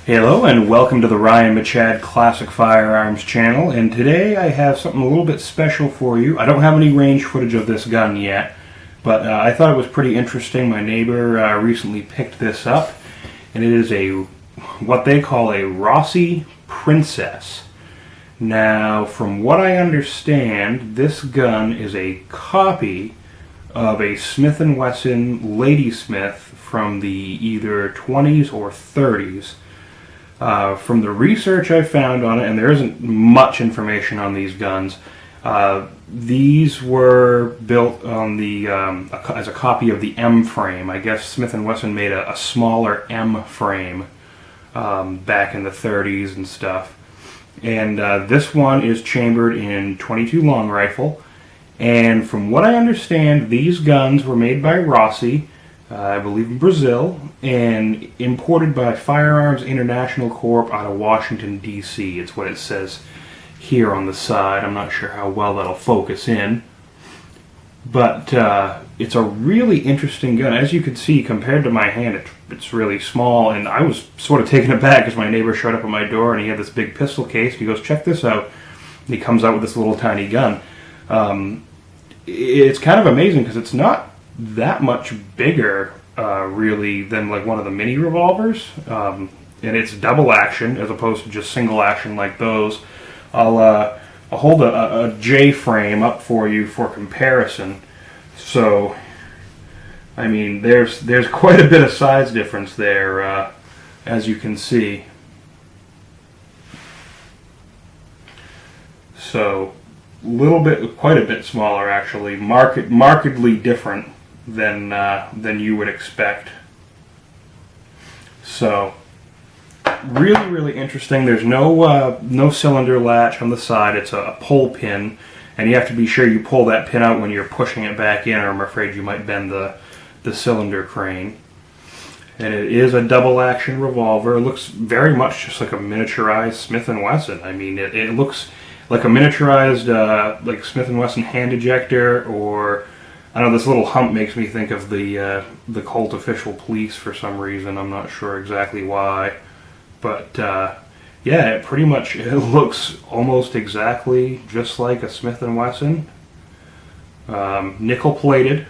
Hello and welcome to the Ryan Michad Classic Firearms channel, and today I have something a little bit special for you. I don't have any range footage of this gun yet, but I thought it was pretty interesting. My neighbor recently picked this up, and it is what they call a Rossi Princess. Now, from what I understand, this gun is a copy of a Smith & Wesson Ladysmith from the either 20s or 30s. From the research I found on it, and there isn't much information on these guns, these were built on the as a copy of the M frame. I guess Smith & Wesson made a smaller M frame back in the 30s and stuff. And this one is chambered in .22 long rifle. And from what I understand, these guns were made by Rossi, I believe in Brazil, and imported by Firearms International Corp out of Washington, D.C. It's what it says here on the side. I'm not sure how well that'll focus in. But it's a really interesting gun. As you can see, compared to my hand, it's really small. And I was sort of taken aback because my neighbor showed up at my door and he had this big pistol case. He goes, "Check this out." And he comes out with this little tiny gun. It's kind of amazing because it's not that much bigger really than like one of the mini revolvers, and it's double action as opposed to just single action like those. I'll hold a J frame up for you for comparison. So I mean there's quite a bit of size difference there, as you can see. So quite a bit smaller actually, markedly different than you would expect. So really interesting. There's no cylinder latch on the side. It's a pull pin, and you have to be sure you pull that pin out when you're pushing it back in, or I'm afraid you might bend the cylinder crane. And it is a double action revolver. It looks very much just like a miniaturized Smith & Wesson. I mean, it looks like a miniaturized like Smith & Wesson hand ejector, or I know this little hump makes me think of the Colt Official Police for some reason. I'm not sure exactly why, but yeah, it looks almost exactly just like a Smith & Wesson, nickel plated,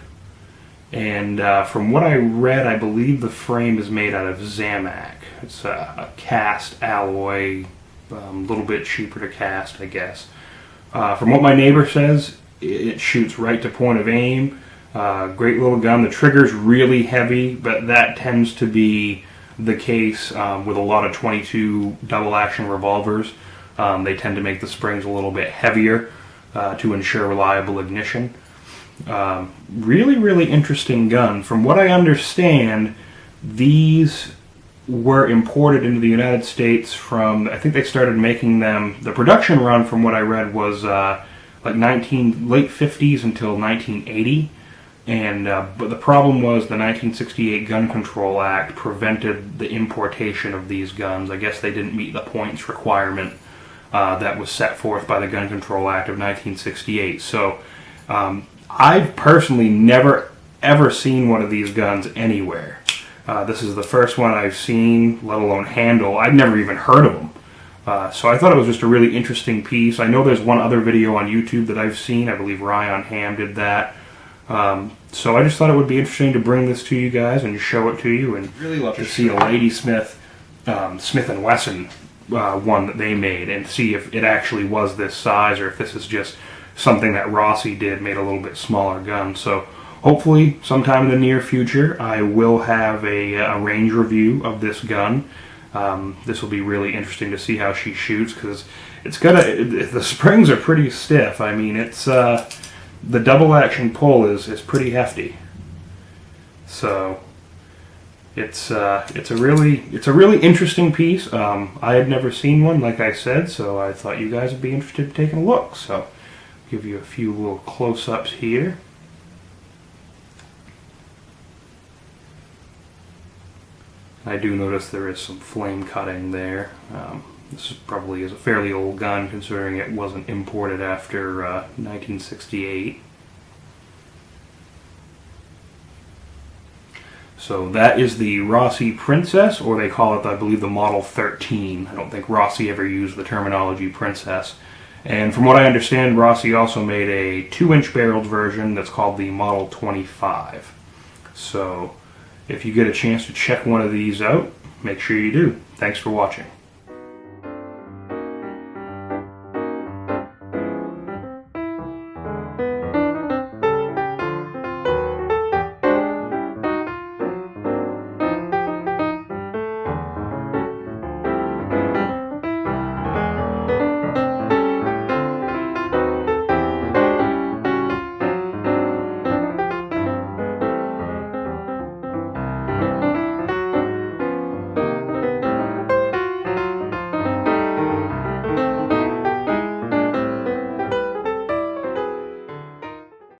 and from what I read, I believe the frame is made out of Zamac. It's a cast alloy, a little bit cheaper to cast, I guess. From what my neighbor says, it shoots right to point of aim. Great little gun. The trigger's really heavy, but that tends to be the case with a lot of .22 double action revolvers. They tend to make the springs a little bit heavier to ensure reliable ignition. Really interesting gun. From what I understand, these were imported into the United States from, I think they started making them, the production run from what I read was like late 50s until 1980, and but the problem was the 1968 Gun Control Act prevented the importation of these guns. I guess they didn't meet the points requirement that was set forth by the Gun Control Act of 1968. So I've personally never ever seen one of these guns anywhere. This is the first one I've seen, let alone handle. I'd never even heard of them. So I thought it was just a really interesting piece. I know there's one other video on YouTube that I've seen. I believe Ryan Ham did that. So I just thought it would be interesting to bring this to you guys and show it to you, and really love to see a Ladysmith Smith & Wesson one that they made, and see if it actually was this size, or if this is just something that Rossi did, made a little bit smaller gun. So hopefully sometime in the near future I will have a range review of this gun. This will be really interesting to see how she shoots, because the springs are pretty stiff. I mean, it's the double action pull is pretty hefty. So it's a really interesting piece. I had never seen one, like I said, so I thought you guys would be interested in taking a look. So give you a few little close-ups here. I do notice there is some flame cutting there. This probably is a fairly old gun, considering it wasn't imported after 1968. So that is the Rossi Princess, or they call it, I believe, the Model 13. I don't think Rossi ever used the terminology Princess. And from what I understand, Rossi also made a 2-inch barreled version that's called the Model 25. So if you get a chance to check one of these out, make sure you do. Thanks for watching.